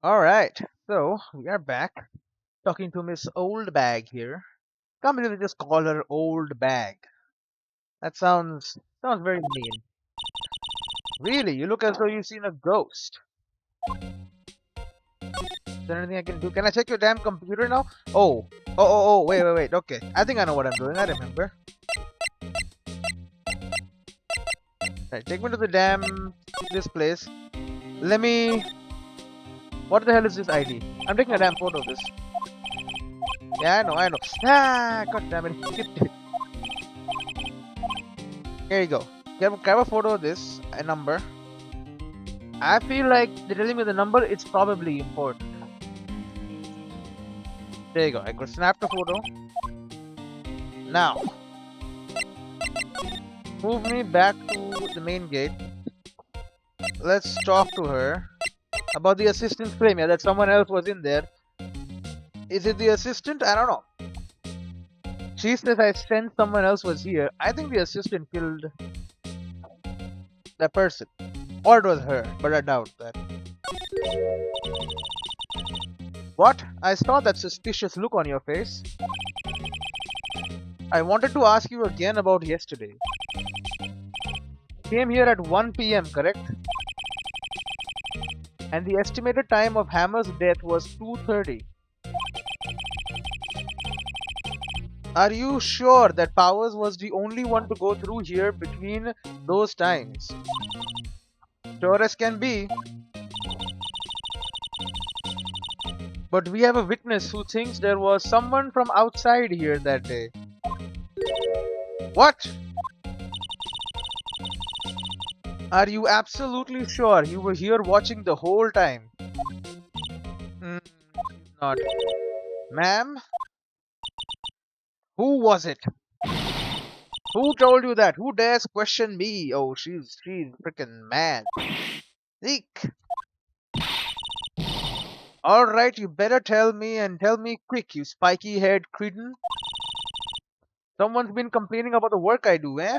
Alright, so we are back talking to Miss Old Bag here. Can't believe we just call her Old Bag. That sounds very mean. Really, you look as though you've seen a ghost. Is there anything I can do? Can I check your damn computer now? Wait. Okay, I think I know what I'm doing. I remember. Right, take me to the damn this place. Let me. What the hell is this ID? I'm taking a damn photo of this. Yeah, I know. Ah, god damn it, he skipped it. Here you go. Grab a photo of this, a number. I feel like they're telling me the number, it's probably important. There you go. I could snap the photo. Now, move me back to the main gate. Let's talk to her about the assistant's claim. Yeah, that someone else was in there. Is it the assistant? I don't know. She says I sensed someone else was here. I think the assistant killed that person. Or it was her, but I doubt that. What? I saw that suspicious look on your face. I wanted to ask you again about yesterday. Came here at 1 p.m., correct? And the estimated time of Hammer's death was 2:30. Are you sure that Powers was the only one to go through here between those times? Sure as can be. But we have a witness who thinks there was someone from outside here that day. What? Are you absolutely sure you were here watching the whole time? Not. Ma'am? Who was it? Who told you that? Who dares question me? Oh, she's freaking mad. Eek. Alright, you better tell me and tell me quick, you spiky haired cretin. Someone's been complaining about the work I do, eh?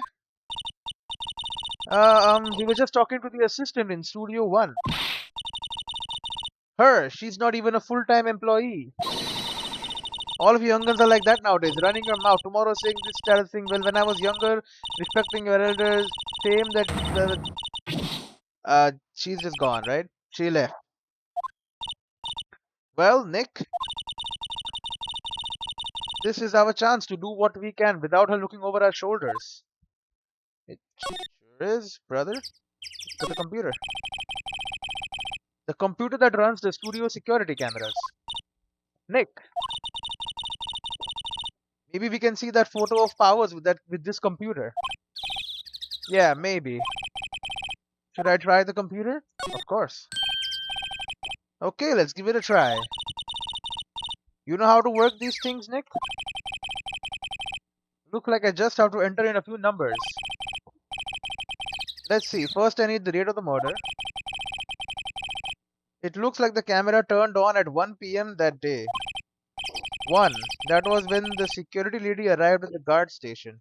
We were just talking to the assistant in Studio 1. Her, she's not even a full-time employee. All of you young guns are like that nowadays, running your mouth. Tomorrow saying this kind of thing. Well, when I was younger, respecting your elders, same that she's just gone, right? She left. Well, Nick, this is our chance to do what we can without her looking over our shoulders. It sure is, brother. To the computer. The computer that runs the studio security cameras. Nick, maybe we can see that photo of Powers with this computer. Yeah, maybe. Should I try the computer? Of course. Okay, let's give it a try. You know how to work these things, Nick? Look like I just have to enter in a few numbers. Let's see. First, I need the date of the murder. It looks like the camera turned on at 1 p.m. that day. 1. That was when the security lady arrived at the guard station.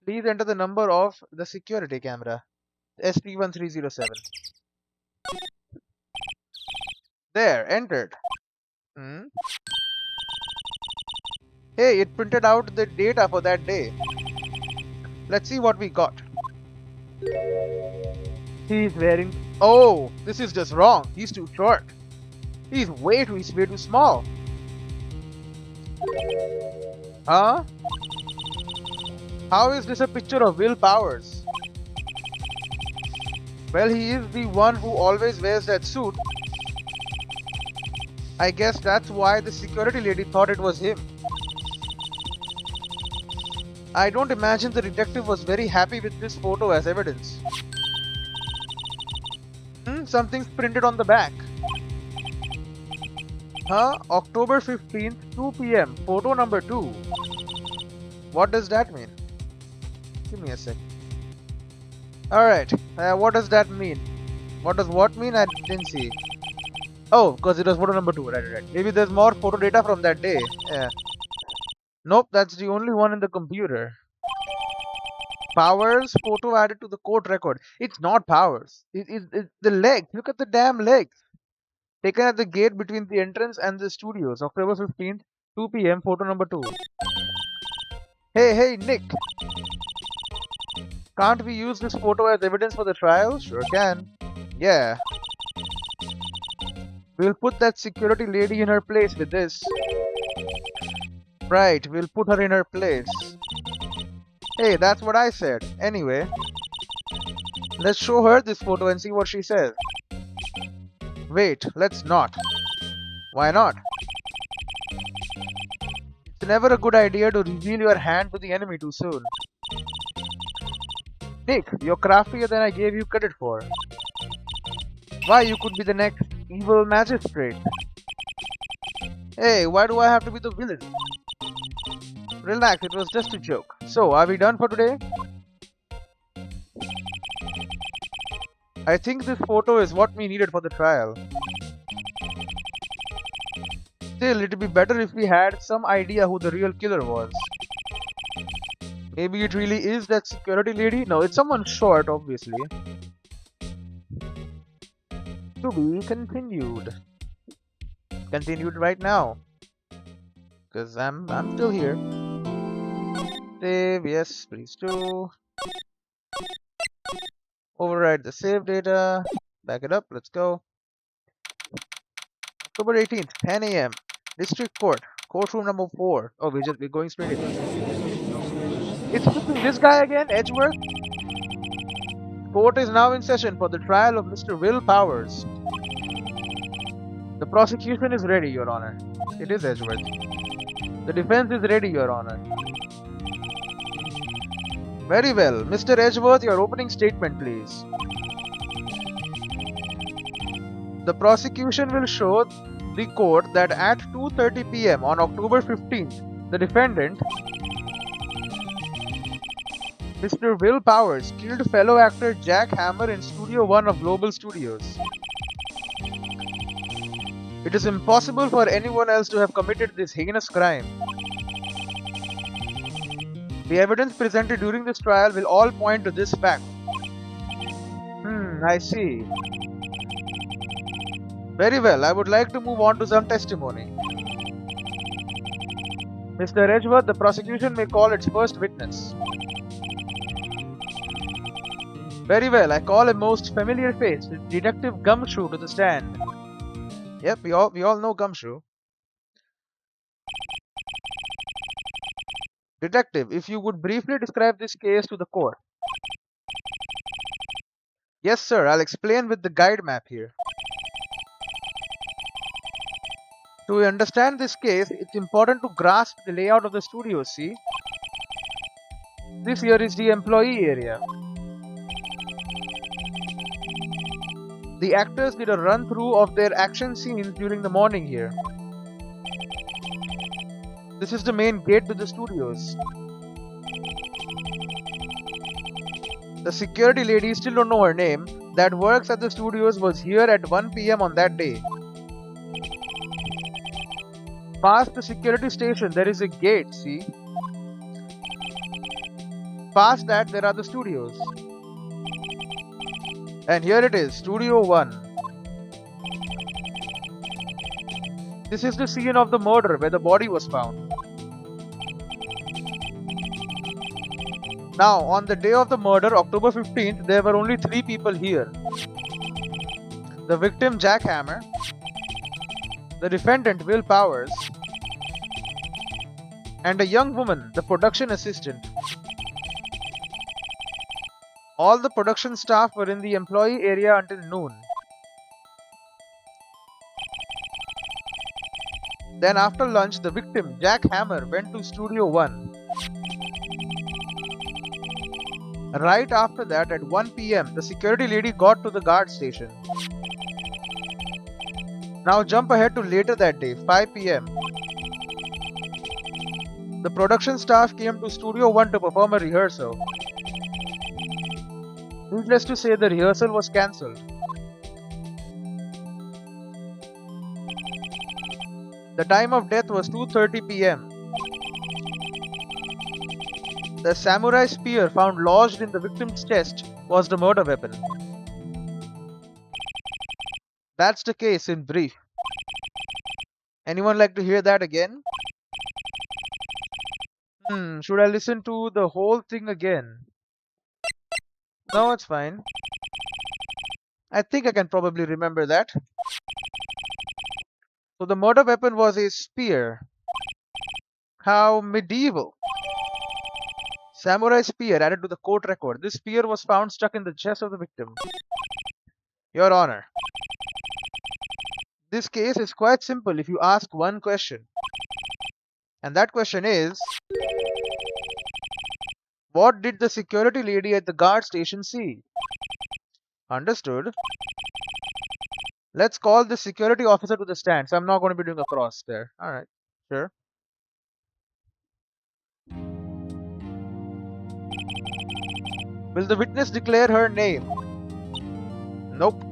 Please enter the number of the security camera. SP1307. There, entered. Hey, it printed out the data for that day. Let's see what we got. He's wearing... Oh, this is just wrong. He's too short. He's way too small. Huh? How is this a picture of Will Powers? Well, he is the one who always wears that suit. I guess that's why the security lady thought it was him. I don't imagine the detective was very happy with this photo as evidence. Something's printed on the back. Huh? October 15th, 2 p.m. Photo number 2. What does that mean? Give me a sec. Alright, what does that mean? What does what mean? I didn't see. Oh, because it was photo number 2. Right. Maybe there's more photo data from that day. Yeah. Nope, that's the only one in the computer. Powers photo added to the court record. It's not Powers. It's the legs. Look at the damn legs. Taken at the gate between the entrance and the studios, October 15th, 2 p.m., photo number 2. Hey, Nick. Can't we use this photo as evidence for the trial? Sure can. Yeah. We'll put that security lady in her place with this. Right, we'll put her in her place. Hey, that's what I said. Anyway, let's show her this photo and see what she says. Wait, let's not. Why not? It's never a good idea to reveal your hand to the enemy too soon. Nick, you're craftier than I gave you credit for. Why, you could be the next evil magistrate. Hey, why do I have to be the villain? Relax, it was just a joke. So, are we done for today? I think this photo is what we needed for the trial. Still, it'd be better if we had some idea who the real killer was. Maybe it really is that security lady? No, it's someone short, obviously. To be continued. Continued right now. Because I'm still here. Save, yes, please do. Override the save data. Back it up, let's go. October 18th, 10 a.m. District Court, courtroom number 4. Oh, we're going straight in. It's this guy again, Edgeworth. Court is now in session for the trial of Mr. Will Powers. The prosecution is ready, Your Honor. It is Edgeworth. The defense is ready, Your Honor. Very well. Mr. Edgeworth, your opening statement, please. The prosecution will show the court that at 2:30 p.m. on October 15th, the defendant, Mr. Will Powers, killed fellow actor Jack Hammer in Studio 1 of Global Studios. It is impossible for anyone else to have committed this heinous crime. The evidence presented during this trial will all point to this fact. I see. Very well, I would like to move on to some testimony. Mr. Edgeworth, the prosecution may call its first witness. Very well, I call a most familiar face, Detective Gumshoe, to the stand. Yep, we all know Gumshoe. Detective, if you would briefly describe this case to the court. Yes, sir, I'll explain with the guide map here. To understand this case, it's important to grasp the layout of the studio, see? This here is the employee area. The actors did a run-through of their action scenes during the morning here. This is the main gate to the studios. The security lady, still don't know her name, that works at the studios was here at 1 p.m. on that day. Past the security station, there is a gate, see? Past that, there are the studios. And here it is, Studio 1. This is the scene of the murder where the body was found. Now, on the day of the murder, October 15th, there were only 3 people here. The victim, Jack Hammer. The defendant, Will Powers. And a young woman, the production assistant. All the production staff were in the employee area until noon. Then after lunch, the victim, Jack Hammer, went to Studio 1. Right after that, at 1 p.m., the security lady got to the guard station. Now jump ahead to later that day, 5 p.m. The production staff came to Studio 1 to perform a rehearsal. Needless to say, the rehearsal was cancelled. The time of death was 2:30 p.m. The samurai spear found lodged in the victim's chest was the murder weapon. That's the case in brief. Anyone like to hear that again? Should I listen to the whole thing again? No, it's fine. I think I can probably remember that. So the murder weapon was a spear. How medieval. Samurai spear added to the court record. This spear was found stuck in the chest of the victim. Your Honor, this case is quite simple if you ask one question. And that question is, what did the security lady at the guard station see? Understood. Let's call the security officer to the stand. So I'm not going to be doing a cross there. Alright, sure. Will the witness declare her name? Nope.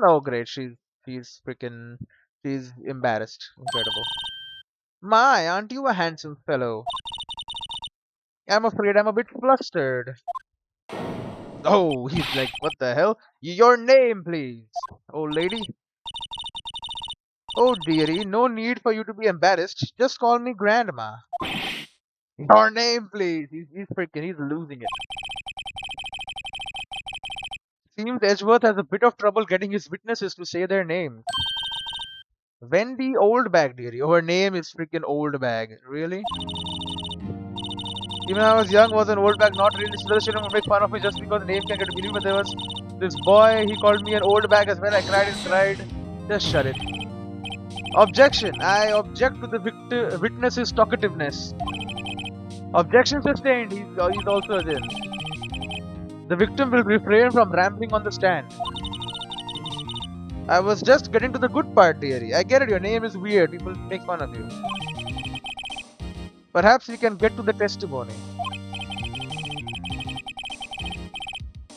Oh great, she's embarrassed. Incredible. My, aren't you a handsome fellow? I'm afraid I'm a bit flustered. Oh, he's like, what the hell? Your name, please, old lady. Oh dearie, no need for you to be embarrassed. Just call me Grandma. Your name, please. He's losing it. Seems Edgeworth has a bit of trouble getting his witnesses to say their names. Wendy Oldbag, dearie. Oh, her name is freaking Oldbag. Really? Even when I was young, was an old bag, not really. So the children would make fun of me just because the name can get believed. But there was this boy, he called me an old bag as well. I cried and cried. Just shut it. Objection. I object to the witness's talkativeness. Objection sustained. He's also in. The victim will refrain from rambling on the stand. I was just getting to the good part, dearie. I get it. Your name is weird. People make fun of you. Perhaps we can get to the testimony.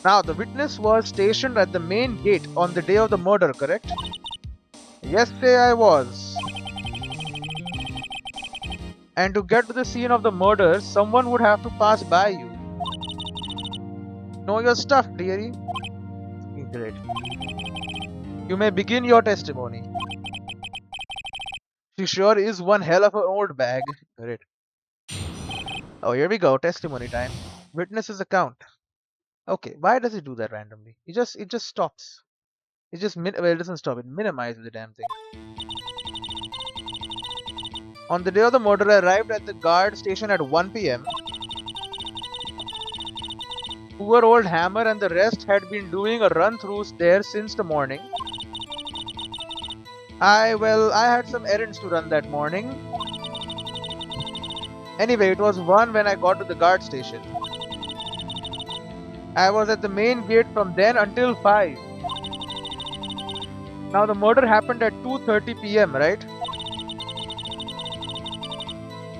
Now, the witness was stationed at the main gate on the day of the murder, correct? Yes, say I was. And to get to the scene of the murder, someone would have to pass by you. Know your stuff, dearie. Great. You may begin your testimony. She sure is one hell of an old bag. Great. Oh, here we go. Testimony time. Witness's account. Okay, why does it do that randomly? It just stops. It doesn't stop. It minimizes the damn thing. On the day of the murder, I arrived at the guard station at 1 p.m. Poor old Hammer and the rest had been doing a run-through there since the morning. I had some errands to run that morning. Anyway, it was 1 when I got to the guard station. I was at the main gate from then until 5. Now the murder happened at 2:30 p.m., right?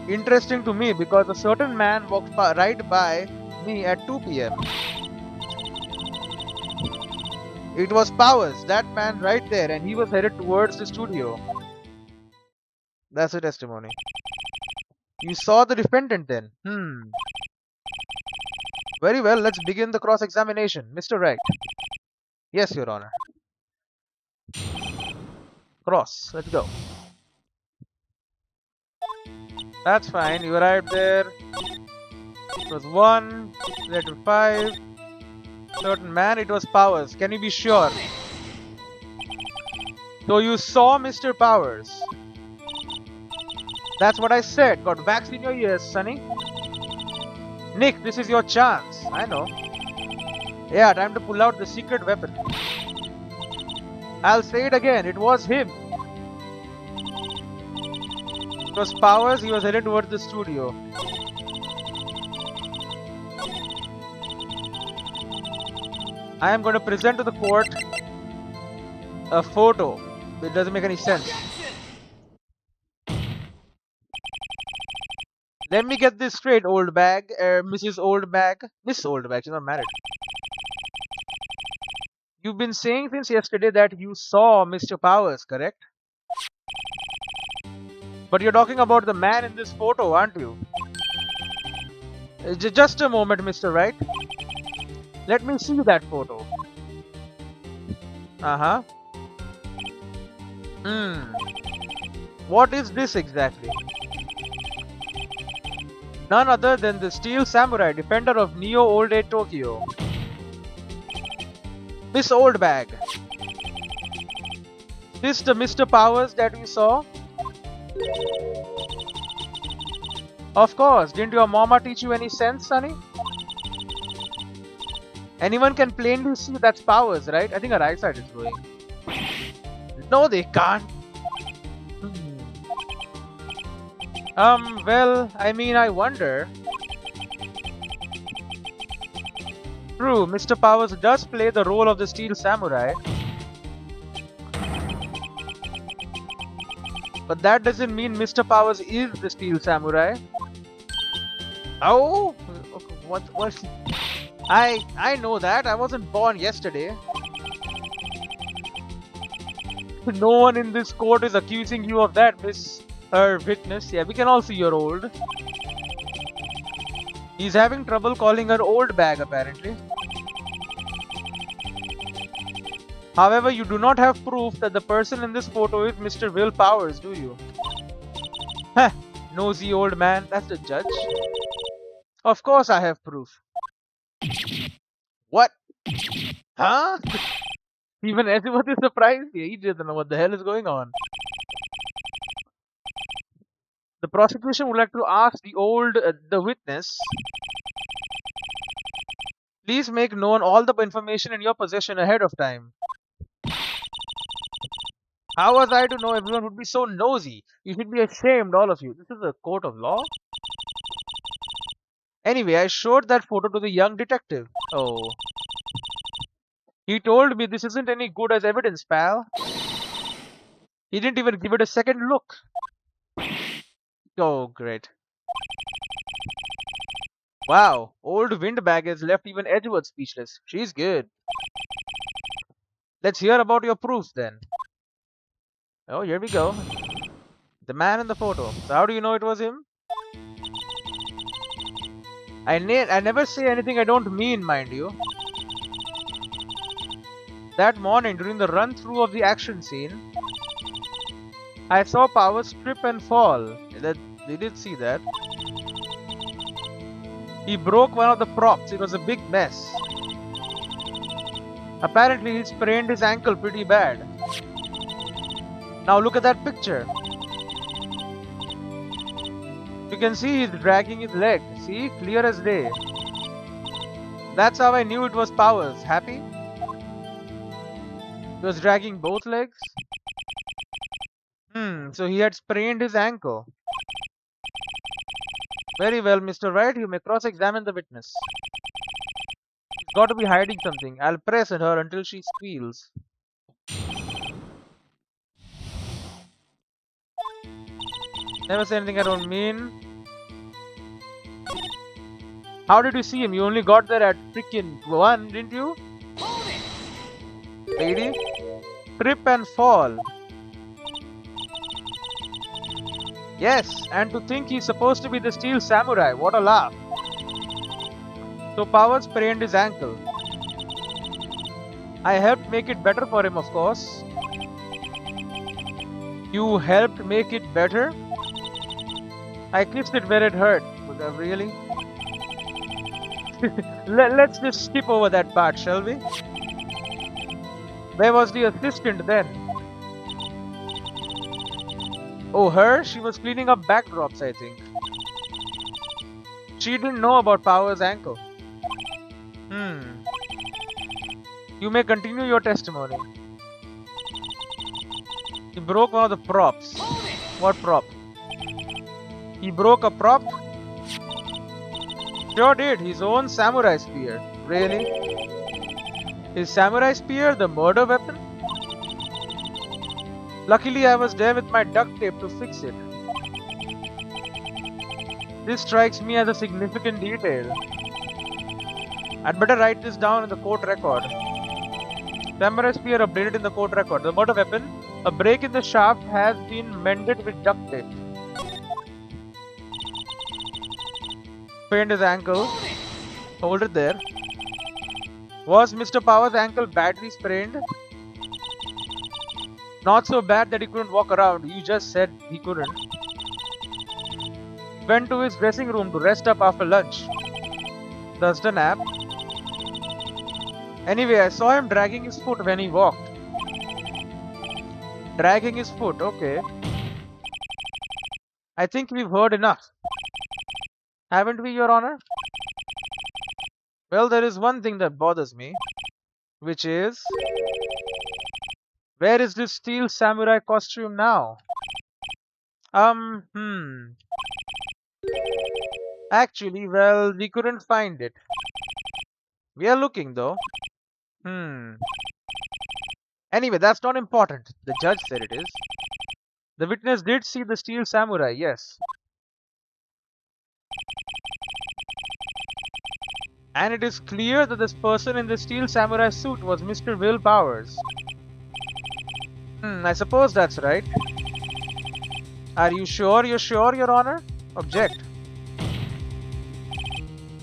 Interesting to me because a certain man walked right by me at 2 p.m. It was Powers, that man right there, and he was headed towards the studio. That's the testimony. You saw the defendant then? Very well, let's begin the cross-examination. Mr. Wright. Yes, Your Honor. Cross, let's go. That's fine, you arrived there. It was 1, later 5. Certain man, it was Powers. Can you be sure? So you saw Mr. Powers. That's what I said. Got wax in your ears, sonny. Nick, this is your chance. I know. Yeah, time to pull out the secret weapon. I'll say it again. It was him. It was Powers. He was headed towards the studio. I am going to present to the court a photo. It doesn't make any sense. Let me get this straight, old bag. Mrs. Old Bag. Miss Old Bag, she's not married. You've been saying since yesterday that you saw Mr. Powers, correct? But you're talking about the man in this photo, aren't you? Just a moment, Mr. Wright. Let me see that photo. Uh-huh. Hmm. What is this exactly? None other than the Steel Samurai, defender of Neo Old Age Tokyo. Miss Old Bag. This the Mr. Powers that we saw? Of course. Didn't your mama teach you any sense, Sonny? Anyone can plainly see that's Powers, right? I think her eyesight is going. No, they can't. Well, I mean, I wonder. True, Mr. Powers does play the role of the Steel Samurai. But that doesn't mean Mr. Powers is the Steel Samurai. Oh, what? I know that. I wasn't born yesterday. No one in this court is accusing you of that, Miss Witness. Yeah, we can all see you're old. He's having trouble calling her old bag, apparently. However, you do not have proof that the person in this photo is Mr. Will Powers, do you? Heh, nosy old man. That's the judge. Of course I have proof. What? Huh? Even Ezra is surprised. He doesn't know what the hell is going on. The prosecution would like to ask the witness. Please make known all the information in your possession ahead of time. How was I to know everyone would be so nosy? You should be ashamed, all of you. This is a court of law. Anyway, I showed that photo to the young detective. Oh. He told me this isn't any good as evidence, pal. He didn't even give it a second look. Oh, great. Wow, old windbag has left even Edgeworth speechless. She's good. Let's hear about your proofs then. Oh, here we go. The man in the photo. So how do you know it was him? I never say anything I don't mean, mind you. That morning, during the run-through of the action scene, I saw Powers trip and fall. They did see that. He broke one of the props. It was a big mess. Apparently, he sprained his ankle pretty bad. Now look at that picture. You can see he's dragging his leg. See? Clear as day. That's how I knew it was Powers. Happy? He was dragging both legs? So he had sprained his ankle. Very well, Mr. Wright, you may cross-examine the witness. She's got to be hiding something. I'll press at her until she squeals. Never say anything I don't mean. How did you see him? You only got there at freaking 1, didn't you? Lady? Trip and fall. Yes, and to think he's supposed to be the Steel Samurai. What a laugh. So Powers sprained his ankle. I helped make it better for him, of course. You helped make it better? I kissed it where it hurt. Really? Let's just skip over that part, shall we? Where was the assistant then? Oh, her? She was cleaning up backdrops, I think. She didn't know about Powers' ankle. You may continue your testimony. He broke one of the props. What prop? He broke a prop? Sure did. His own samurai spear. Really? His samurai spear? The murder weapon? Luckily, I was there with my duct tape to fix it. This strikes me as a significant detail. I'd better write this down in the court record. Samurai spear updated in the court record. The murder weapon, a break in the shaft, has been mended with duct tape. sprained his ankle. Hold it there. Was Mr. Power's ankle badly sprained? Not so bad that he couldn't walk around. You just said he couldn't. Went to his dressing room to rest up after lunch. Just a nap. Anyway, I saw him dragging his foot when he walked. Dragging his foot, okay. I think we've heard enough. Haven't we, Your Honor? Well, there is one thing that bothers me, which is, where is this steel samurai costume now? Actually, well, we couldn't find it. We are looking though. Anyway, that's not important. The judge said it is. The witness did see the steel samurai, yes. And it is clear that this person in the steel samurai suit was Mr. Will Powers. I suppose that's right. Are you sure you're sure, Your Honor? Object.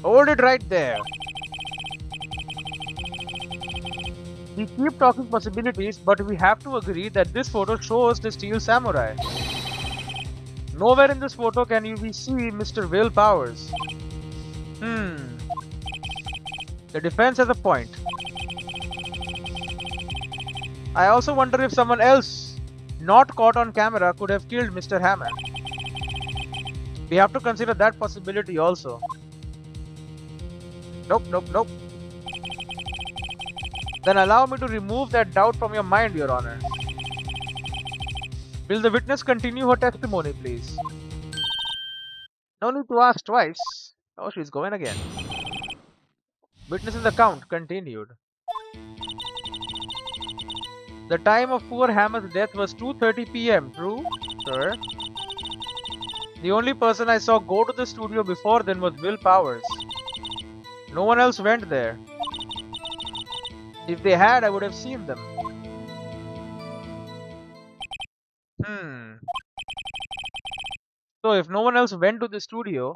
Hold it right there. We keep talking possibilities, but we have to agree that this photo shows the steel samurai. Nowhere in this photo can you see Mr. Will Powers. The defense has a point. I also wonder if someone else, not caught on camera, could have killed Mr. Hammer. We have to consider that possibility also. Nope. Then allow me to remove that doubt from your mind, Your Honor. Will the witness continue her testimony, please? No need to ask twice. Oh, she's going again. Witness's account continued. The time of poor Hammer's death was 2:30 p.m. True, sir? The only person I saw go to the studio before then was Will Powers. No one else went there. If they had, I would have seen them. So if no one else went to the studio,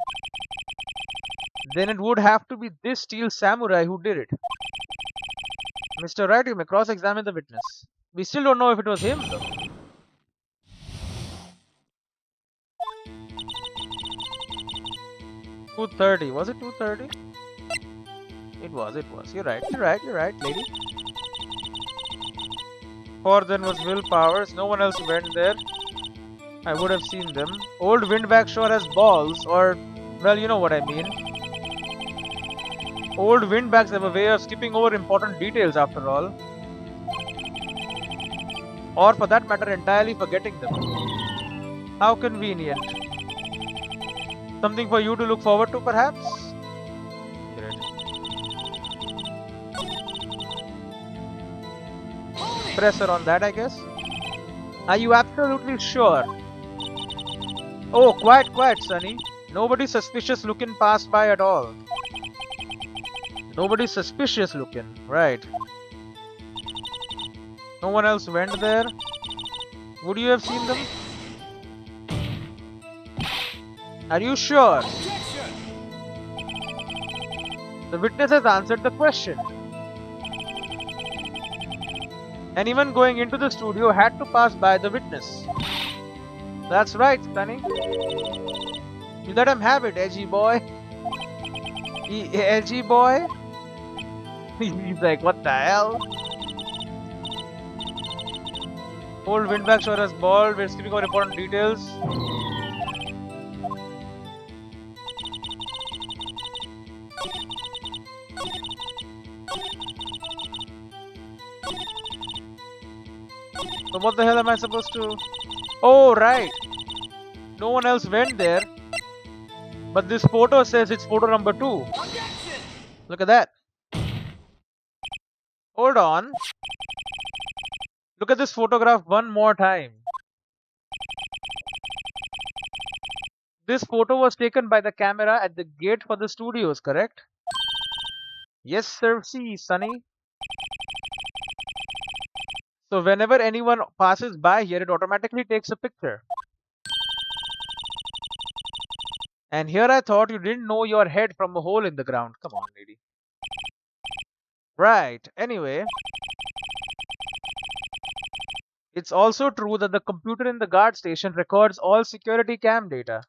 then it would have to be this steel samurai who did it. Mr. Wright, you may cross-examine the witness. We still don't know if it was him, though. $2:30. Was it 2:30? It was. You're right, lady. For then was Will Powers. No one else went there. I would have seen them. Old windbag sure has balls, or, well, you know what I mean. Old windbags have a way of skipping over important details after all. Or for that matter, entirely forgetting them. How convenient. Something for you to look forward to, perhaps? Great. Pressure on that, I guess. Are you absolutely sure? Oh, quiet, Sonny. Nobody suspicious looking passed by at all. Nobody suspicious looking, right. No one else went there. Would you have seen them? Are you sure? The witness has answered the question. Anyone going into the studio had to pass by the witness. That's right, Sonny. You let him have it, edgy boy. Edgy boy? He's like, what the hell? Old windbag sure has bald. We're skipping over important details. So what the hell am I supposed to... Oh, right. No one else went there. But this photo says it's photo number 2. Look at that. Hold on. Look at this photograph one more time. This photo was taken by the camera at the gate for the studios, correct? Yes, sir. See, Sonny. So whenever anyone passes by here, it automatically takes a picture. And here I thought you didn't know your head from a hole in the ground. Come on, lady. Right. Anyway, it's also true that the computer in the guard station records all security cam data.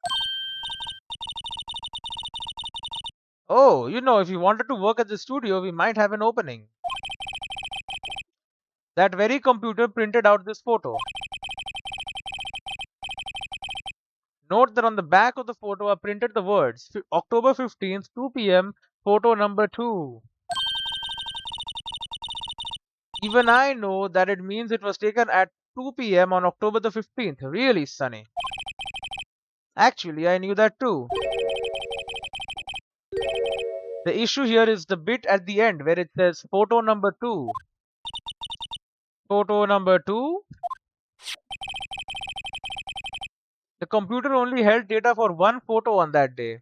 Oh, if you wanted to work at the studio, we might have an opening. That very computer printed out this photo. Note that on the back of the photo are printed the words October 15th, 2 p.m., photo number 2. Even I know that it means it was taken at 2 p.m. on October the 15th. Really, Sunny. Actually, I knew that too. The issue here is the bit at the end where it says photo number 2. Photo number 2? The computer only held data for one photo on that day.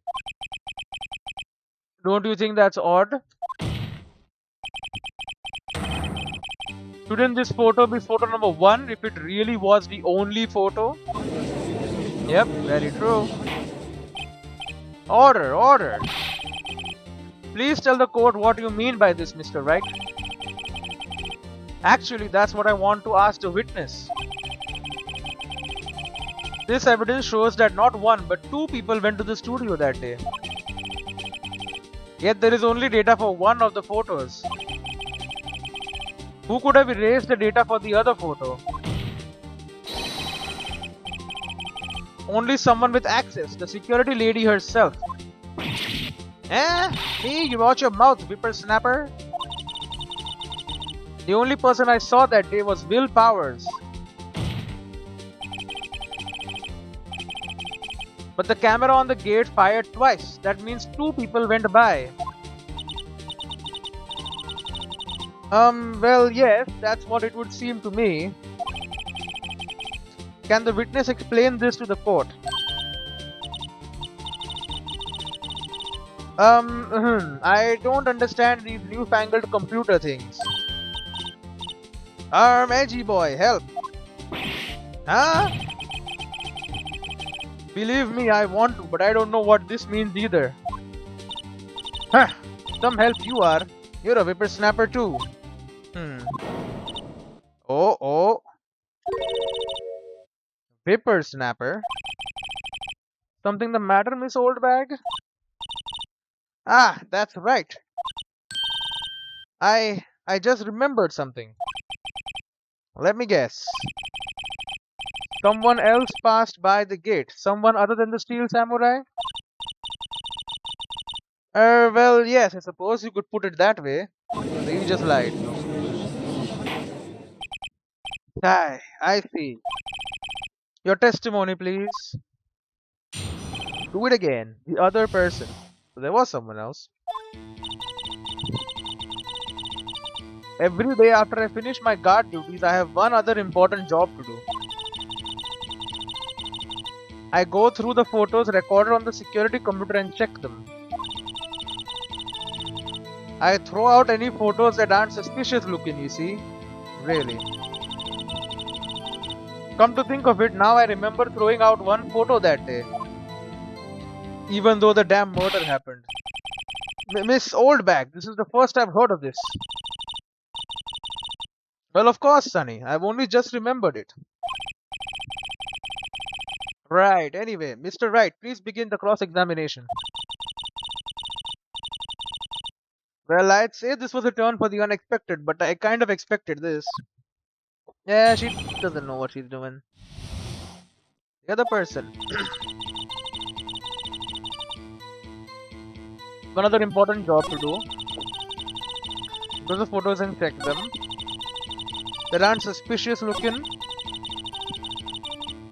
Don't you think that's odd? Shouldn't this photo be photo number 1 if it really was the only photo? Yep, very true. Order, order. Please tell the court what you mean by this, Mr. Wright. Actually, that's what I want to ask the witness. This evidence shows that not one but 2 people went to the studio that day. Yet there is only data for one of the photos. Who could have erased the data for the other photo? Only someone with access, the security lady herself. Me? You watch your mouth, whippersnapper. The only person I saw that day was Will Powers. But the camera on the gate fired twice. That means 2 people went by. Well, yes, that's what it would seem to me. Can the witness explain this to the court? I don't understand these newfangled computer things. Edgy boy, help! Huh? Believe me, I want to, but I don't know what this means either. Huh, some help you are. You're a whippersnapper too. Oh. Whippersnapper? Something the matter, Miss Oldbag? Ah, that's right. I just remembered something. Let me guess. Someone else passed by the gate. Someone other than the Steel Samurai? Well, yes, I suppose you could put it that way. You just lied. I see. Your testimony, please. Do it again. The other person. So there was someone else. Every day after I finish my guard duties, I have one other important job to do. I go through the photos recorded on the security computer and check them. I throw out any photos that aren't suspicious looking, you see. Really. Come to think of it, now I remember throwing out one photo that day. Even though the damn murder happened. Miss Oldbag, this is the first I've heard of this. Well, of course, Sonny. I've only just remembered it. Right, anyway, Mr. Wright, please begin the cross-examination. Well, I'd say this was a turn for the unexpected, but I kind of expected this. Yeah, she doesn't know what she's doing. The other person. Another important job to do. Go to the photos and check them. That aren't suspicious looking.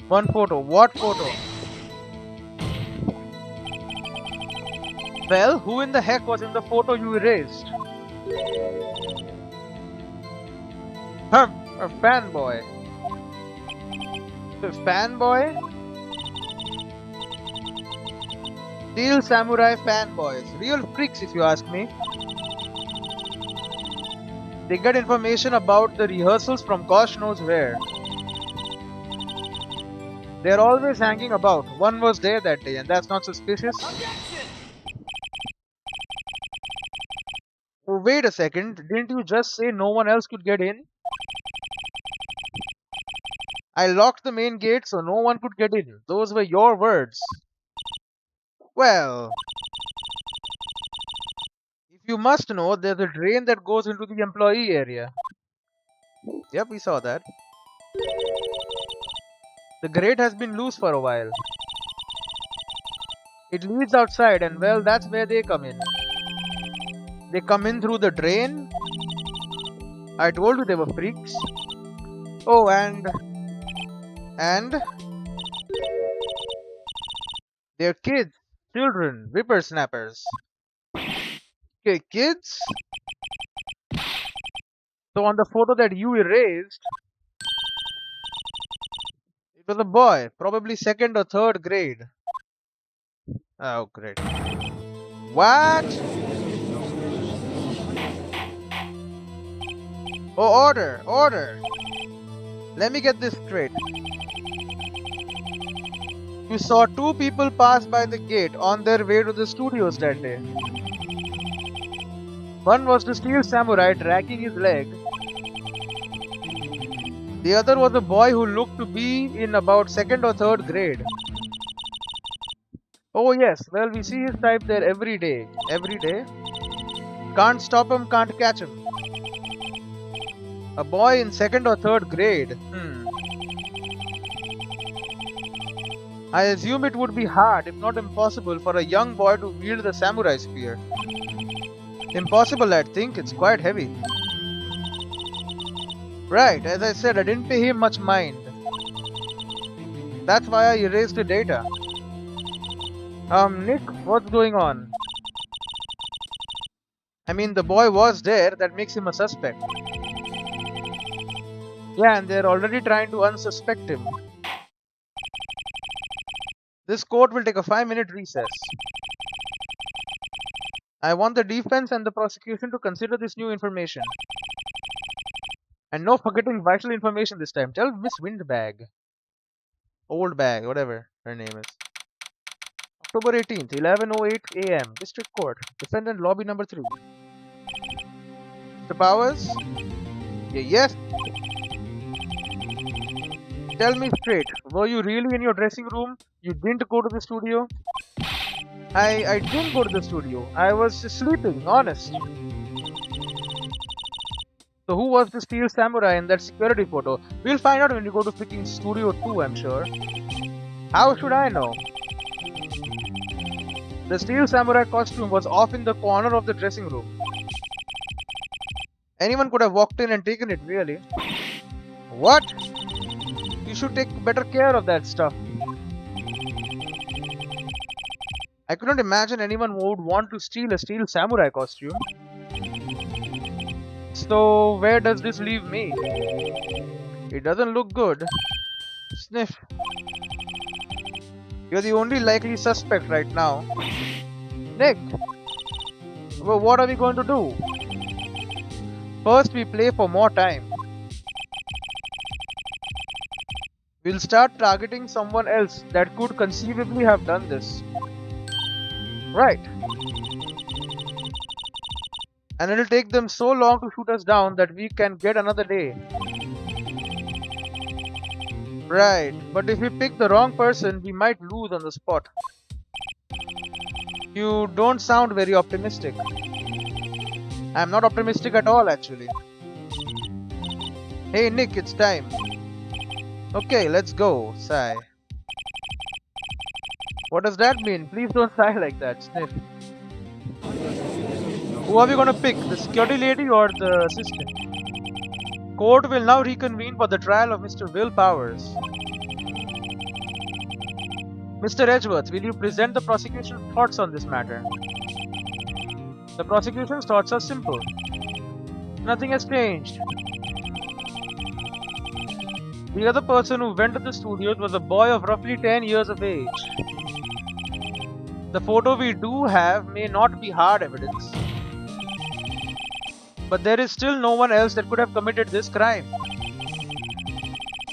One photo. What photo? Well, who in the heck was in the photo you erased? A fanboy. A fanboy? Steel Samurai fanboys. Real freaks if you ask me. They get information about the rehearsals from gosh knows where. They're always hanging about. One was there that day, and that's not suspicious. Oh, wait a second. Didn't you just say no one else could get in? I locked the main gate so no one could get in. Those were your words. Well, if you must know, there's a drain that goes into the employee area. Yep, we saw that. The grate has been loose for a while. It leads outside, and well, that's where they come in. They come in through the drain. I told you they were freaks. Oh, and they're kids, children, whippersnappers. Okay, kids. So on the photo that you erased, it was a boy, probably second or third grade. Oh, great. What? Oh, order, order. Let me get this straight. You saw two people pass by the gate on their way to the studios that day. One was the steel samurai dragging his leg. The other was a boy who looked to be in about second or third grade. Oh yes, well we see his type there every day. Every day. Can't stop him, can't catch him. A boy in second or third grade. I assume it would be hard, if not impossible, for a young boy to wield the samurai spear. Impossible, I'd think. It's quite heavy. Right, as I said, I didn't pay him much mind. That's why I erased the data. Nick, what's going on? I mean, the boy was there, that makes him a suspect. Yeah, and they're already trying to unsuspect him. This court will take a 5-minute recess. I want the defense and the prosecution to consider this new information. And no forgetting vital information this time. Tell Miss Windbag. Old Bag, whatever her name is. October 18th, 11:08 AM. District Court. Defendant lobby number 3. Mr. Powers? Yes? Tell me straight. Were you really in your dressing room? You didn't go to the studio? I didn't go to the studio. I was sleeping, honest. So who was the steel samurai in that security photo? We'll find out when we go to freaking Studio 2, I'm sure. How should I know? The steel samurai costume was off in the corner of the dressing room. Anyone could have walked in and taken it, really. What? You should take better care of that stuff. I couldn't imagine anyone would want to steal a steel samurai costume. So, where does this leave me? It doesn't look good. Sniff. You're the only likely suspect right now. Nick! Well, what are we going to do? First, we play for more time. We'll start targeting someone else that could conceivably have done this. Right. And it'll take them so long to shoot us down that we can get another day. Right, but if we pick the wrong person, we might lose on the spot. You don't sound very optimistic. I'm not optimistic at all, actually. Hey Nick, it's time. Okay, let's go. Sigh. What does that mean? Please don't sigh like that. Sniff. Who are we gonna pick? The security lady or the assistant? Court will now reconvene for the trial of Mr. Will Powers. Mr. Edgeworth, will you present the prosecution's thoughts on this matter? The prosecution's thoughts are simple. Nothing has changed. The other person who went to the studios was a boy of roughly 10 years of age. The photo we do have may not be hard evidence, but there is still no one else that could have committed this crime.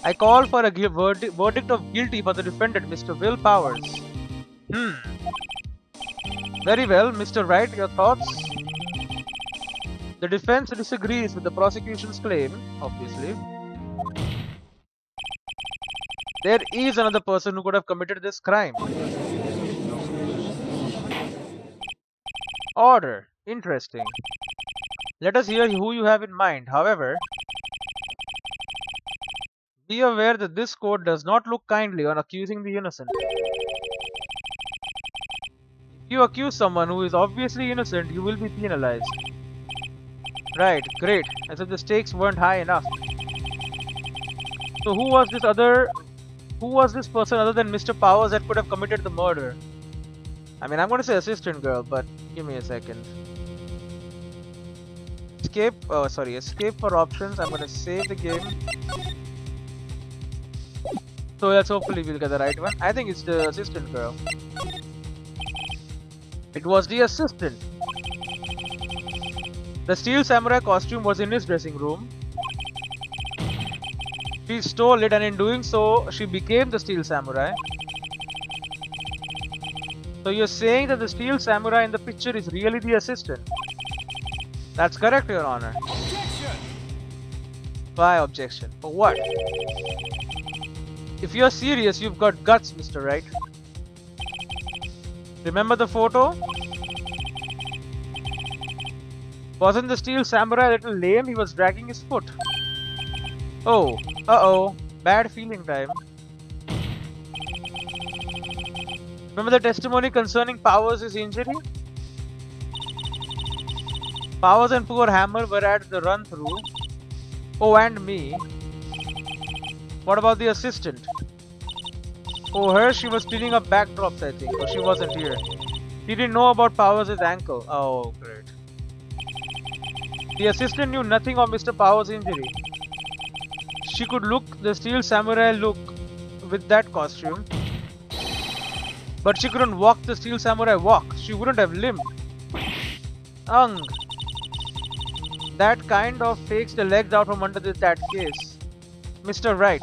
I call for a verdict of guilty for the defendant, Mr. Will Powers. Very well, Mr. Wright, your thoughts? The defense disagrees with the prosecution's claim, obviously. There is another person who could have committed this crime. Order. Interesting. Let us hear who you have in mind. However, be aware that this court does not look kindly on accusing the innocent. If you accuse someone who is obviously innocent, you will be penalized. Right, great. As if the stakes weren't high enough. So who was this person other than Mr. Powers that could have committed the murder? I mean, I'm going to say assistant girl, but give me a second. Escape for options. I'm going to save the game. So let's hopefully we'll get the right one. I think it's the assistant girl. It was the assistant. The steel samurai costume was in his dressing room. She stole it, and in doing so, she became the steel samurai. So you're saying that the steel samurai in the picture is really the assistant? That's correct, Your Honor. Objection! Why objection? For what? If you're serious, you've got guts, Mr. Wright. Remember the photo? Wasn't the steel samurai a little lame? He was dragging his foot. Oh, uh-oh. Bad feeling time. Remember the testimony concerning Powers' injury? Powers and poor Hammer were at the run-through. Oh, and me. What about the assistant? Oh, her, she was cleaning up backdrops, I think. Or she wasn't here. She didn't know about Powers' ankle. Oh, great. The assistant knew nothing of Mr. Powers' injury. She could look the steel samurai look with that costume. But she couldn't walk the steel samurai walk. She wouldn't have limped. Ung. That kind of takes the legs out from under that case. Mr. Wright.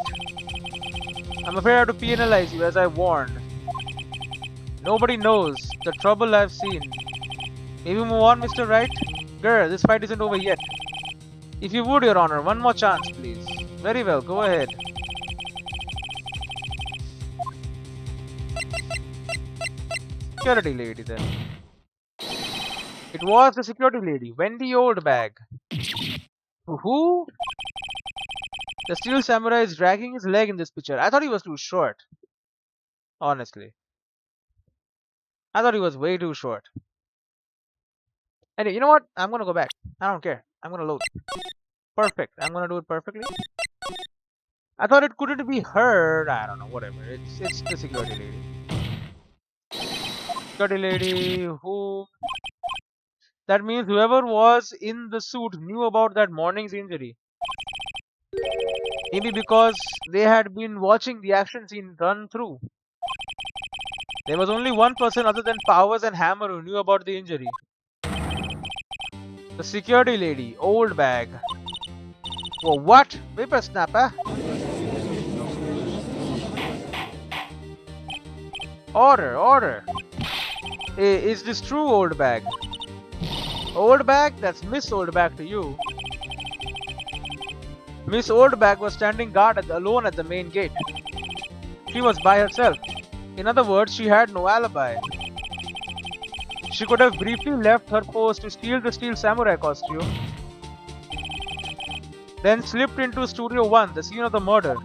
I'm afraid I have to penalize you as I warned. Nobody knows the trouble I've seen. Maybe move on, Mr. Wright? Girl, this fight isn't over yet. If you would, Your Honor, one more chance, please. Very well, go ahead. Security lady, then. It was the security lady, Wendy Oldbag. Who? The steel samurai is dragging his leg in this picture. I thought he was too short. Honestly. I thought he was way too short. Anyway, you know what? I'm gonna go back. I don't care. I'm gonna load. Perfect. I'm gonna do it perfectly. I thought it couldn't be her. I don't know. Whatever. It's the security lady. Security lady who... That means whoever was in the suit knew about that morning's injury. Maybe because they had been watching the action scene run through. There was only one person other than Powers and Hammer who knew about the injury. The security lady, Oldbag. Whoa, what? Whippersnapper? Order, order. Hey, is this true, Oldbag? Oldbag? That's Miss Oldbag to you. Miss Oldbag was standing guard alone at the main gate. She was by herself. In other words, she had no alibi. She could have briefly left her post to steal the steel samurai costume, then slipped into Studio 1, the scene of the murder.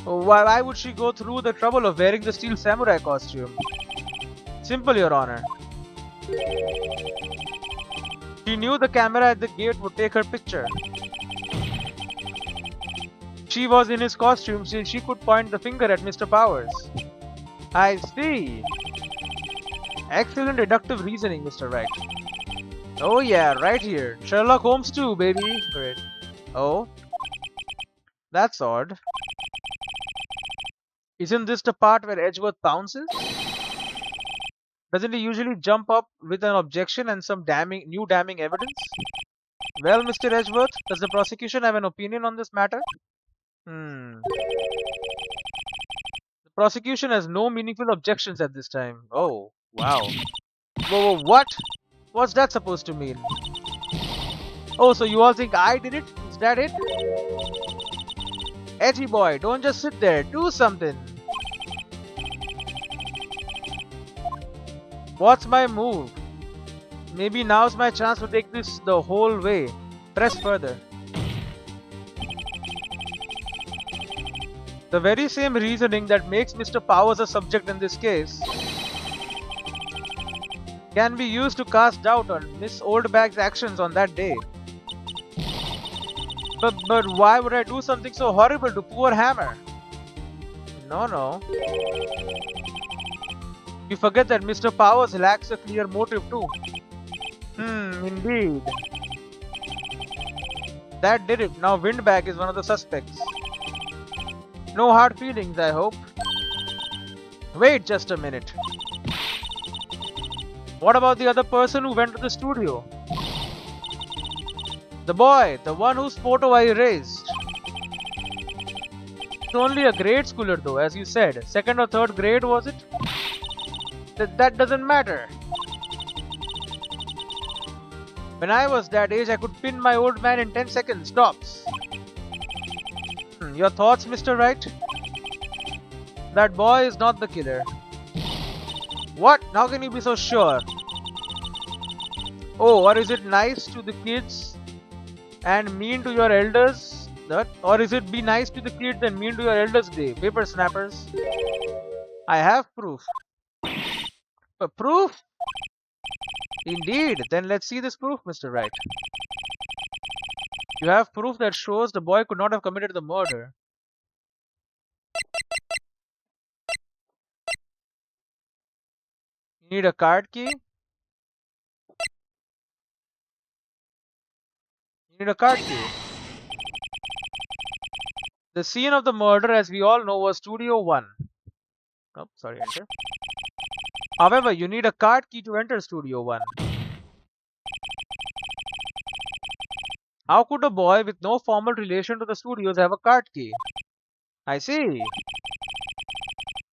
Why would she go through the trouble of wearing the steel samurai costume? Simple, Your Honor. She knew the camera at the gate would take her picture. She was in his costume, so she could point the finger at Mr. Powers. I see. Excellent deductive reasoning, Mr. Wright. Oh yeah, right here. Sherlock Holmes too, baby. Great. Oh? That's odd. Isn't this the part where Edgeworth pounces? Doesn't he usually jump up with an objection and some new damning evidence? Well, Mr. Edgeworth, does the prosecution have an opinion on this matter? Hmm. The prosecution has no meaningful objections at this time. Oh, wow. Whoa, what? What's that supposed to mean? Oh, so you all think I did it? Is that it? Edgy boy, don't just sit there. Do something. What's my move? Maybe now's my chance to take this the whole way. Press further. The very same reasoning that makes Mr. Powers a subject in this case can be used to cast doubt on Miss Oldbag's actions on that day. But why would I do something so horrible to poor Hammer? No. You forget that Mr. Powers lacks a clear motive too. Indeed. That did it. Now Windbag is one of the suspects. No hard feelings, I hope. Wait just a minute. What about the other person who went to the studio? The boy, the one whose photo I erased. He's only a grade schooler though, as you said. Second or third grade, was it? That doesn't matter. When I was that age, I could pin my old man in 10 seconds, tops. Your thoughts, Mr. Wright? That boy is not the killer. What? How can you be so sure? Oh, or is it nice to the kids and mean to your elders? That? Or is it be nice to the kids and mean to your elders day? Paper snappers. I have proof. Proof? Indeed. Then let's see this proof, Mr. Wright. You have proof that shows the boy could not have committed the murder. You need a card key? You need a card key. The scene of the murder, as we all know, was Studio 1. Oh, sorry, enter. However, you need a card key to enter Studio 1. How could a boy with no formal relation to the studios have a card key? I see.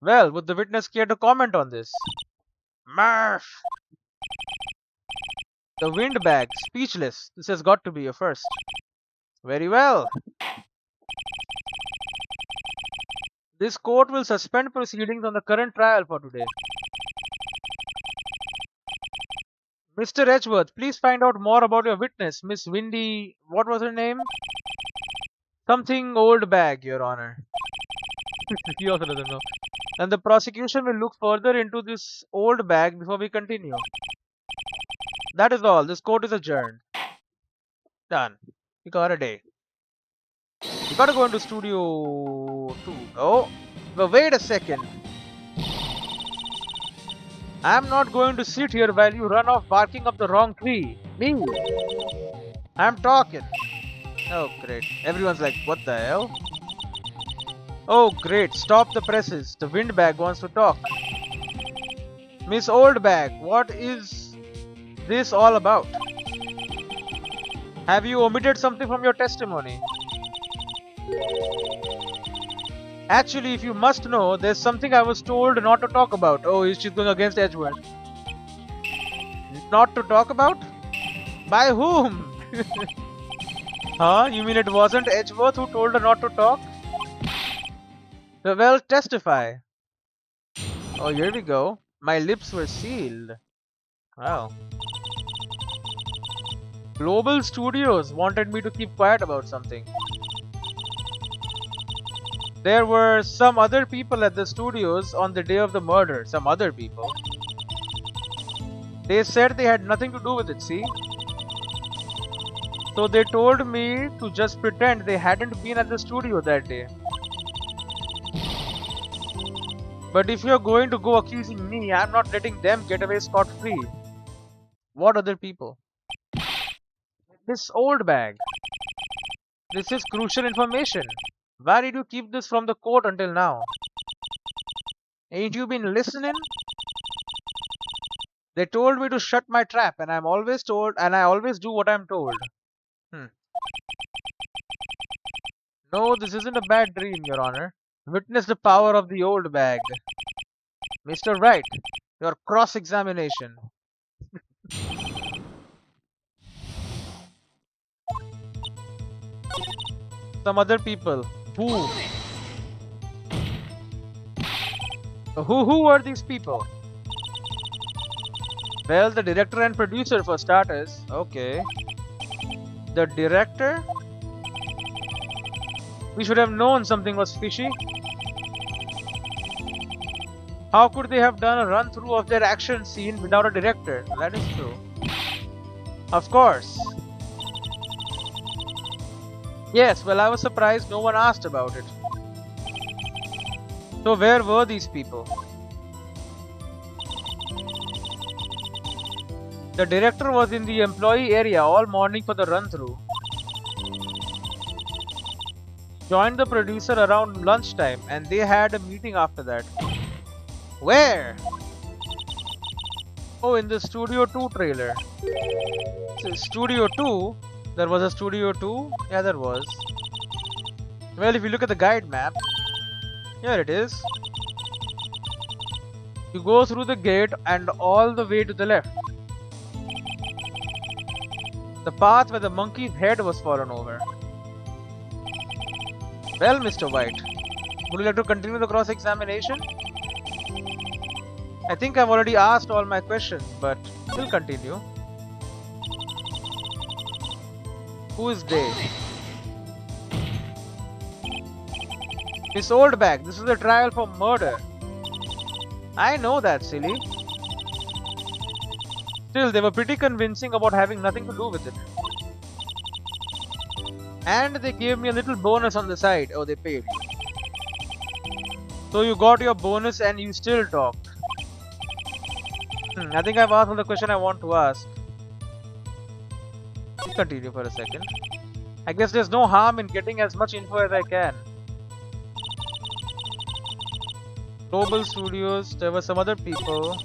Well, would the witness care to comment on this? Murph! The Windbag, speechless. This has got to be a first. Very well. This court will suspend proceedings on the current trial for today. Mr. Edgeworth, please find out more about your witness, Miss Windy. What was her name? Something old bag, Your Honor. He also doesn't know. And the prosecution will look further into this old bag before we continue. That is all. This court is adjourned. Done. We got a day. We gotta go into Studio 2. Oh, but wait a second. I'm not going to sit here while you run off barking up the wrong tree. Me. I'm talking. Oh, great. Everyone's like, what the hell? Oh, great. Stop the presses. The Windbag wants to talk. Miss Oldbag, what is this all about? Have you omitted something from your testimony? Actually, if you must know, there's something I was told not to talk about. Oh, she's going against Edgeworth. Not to talk about? By whom? Huh? You mean it wasn't Edgeworth who told her not to talk? Well, testify. Oh, here we go. My lips were sealed. Wow. Global Studios wanted me to keep quiet about something. There were some other people at the studios on the day of the murder. Some other people. They said they had nothing to do with it, see? So they told me to just pretend they hadn't been at the studio that day. But if you're going to go accusing me, I'm not letting them get away scot-free. What other people? This old bag. This is crucial information. Why did you keep this from the court until now? Ain't you been listening? They told me to shut my trap, and I always do what I'm told. No, this isn't a bad dream, Your Honor. Witness the power of the old bag. Mr. Wright, your cross-examination. Some other people. Who? Who are these people? Well, the director and producer for starters. Okay. The director? We should have known something was fishy. How could they have done a run through of their action scene without a director? That is true. Of course. Yes, well, I was surprised no one asked about it. So, where were these people? The director was in the employee area all morning for the run through. Joined the producer around lunchtime and they had a meeting after that. Where? Oh, in the Studio 2 trailer. So, Studio 2? There was a Studio 2? Yeah, there was. Well, if you look at the guide map, here it is. You go through the gate and all the way to the left. The path where the monkey's head was fallen over. Well, Mr. White, would you like to continue the cross-examination? I think I've already asked all my questions, but we'll continue. Who is they? Miss Oldbag, this is a trial for murder. I know that, silly. Still, they were pretty convincing about having nothing to do with it. And they gave me a little bonus on the side. Oh, they paid. So you got your bonus and you still talked. I think I've asked all the question I want to ask. Continue for a second. I guess there's no harm in getting as much info as I can. Global Studios, there were some other people.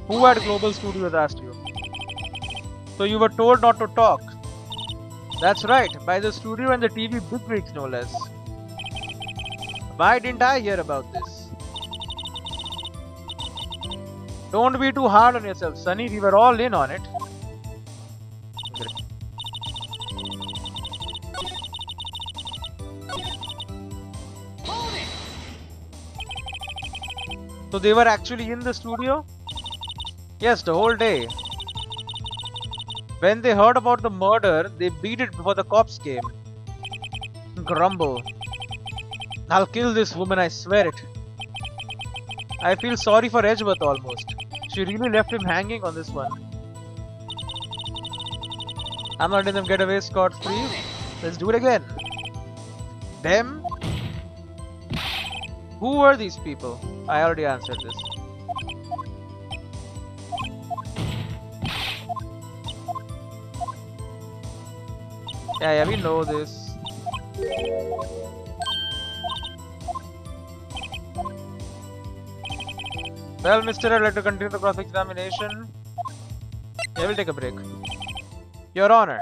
Who at Global Studios asked you? So you were told not to talk. That's right, by the studio and the TV bigwigs no less. Why didn't I hear about this? Don't be too hard on yourself, Sonny. We were all in on it. So they were actually in the studio? Yes, the whole day. When they heard about the murder, they beat it before the cops came. Grumble. I'll kill this woman, I swear it. I feel sorry for Edgeworth almost. She really left him hanging on this one. I'm not letting them get away scot-free. Let's do it again. Them? Who were these people? I already answered this. Yeah, we know this. Well, mister, I'd like to continue the cross-examination. Yeah, we'll take a break. Your Honor,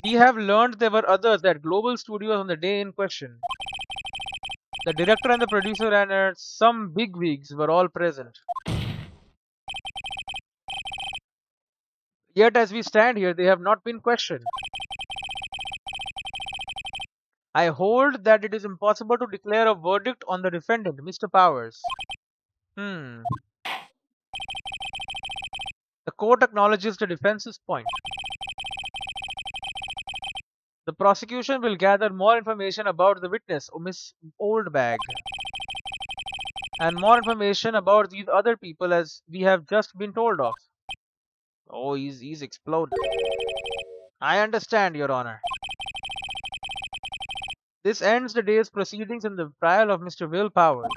we have learned there were others at Global Studios on the day in question. The director and the producer and some bigwigs were all present. Yet as we stand here, they have not been questioned. I hold that it is impossible to declare a verdict on the defendant, Mr. Powers. The court acknowledges the defense's point. The prosecution will gather more information about the witness, Miss Oldbag, and more information about these other people as we have just been told of. Oh, he's exploded. I understand, Your Honor. This ends the day's proceedings in the trial of Mr. Will Powers.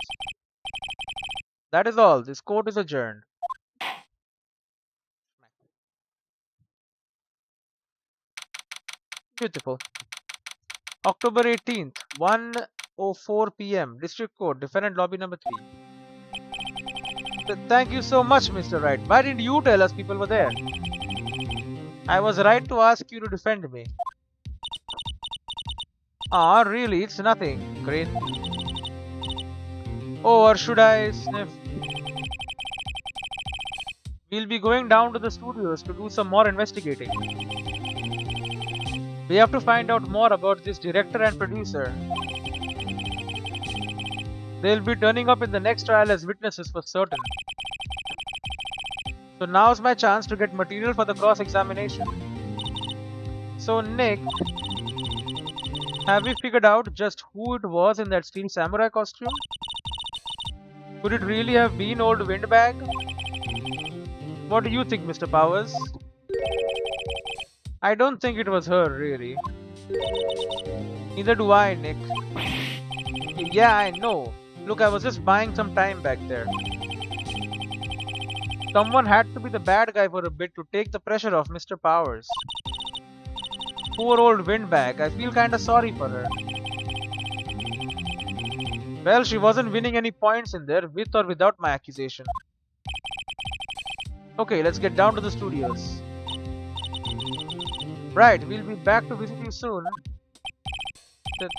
That is all. This court is adjourned. Beautiful. October 18th, 1 8:04 p.m. District Court, defendant lobby number 3. Thank you so much, Mr. Wright. Why didn't you tell us people were there? I was right to ask you to defend me. Ah, really? It's nothing. Green. Oh, or should I sniff? We'll be going down to the studios to do some more investigating. We have to find out more about this director and producer. They'll be turning up in the next trial as witnesses for certain. So now's my chance to get material for the cross-examination. So Nick, have we figured out just who it was in that steel samurai costume? Could it really have been old Windbag? What do you think, Mr. Powers? I don't think it was her, really. Neither do I, Nick. Yeah, I know. Look, I was just buying some time back there. Someone had to be the bad guy for a bit to take the pressure off Mr. Powers. Poor old Windbag, I feel kinda sorry for her. Well, she wasn't winning any points in there, with or without my accusation. Okay, let's get down to the studios. Right, we'll be back to visit you soon.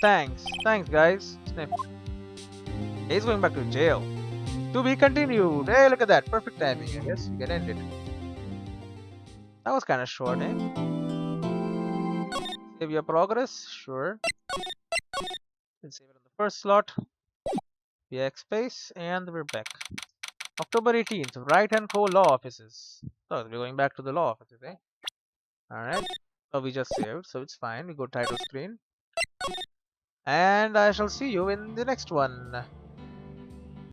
Thanks. Thanks, guys. Sniff. He's going back to jail. To be continued. Hey, look at that. Perfect timing, I guess. We can end it. That was kind of short, eh? Save your progress. Sure. Let's save it on the first slot. Backspace. And we're back. October 18th. Wright & Co. Law Offices. So, we're going back to the law offices, eh? Alright. So, we just saved. So, it's fine. We go title screen. And I shall see you in the next one.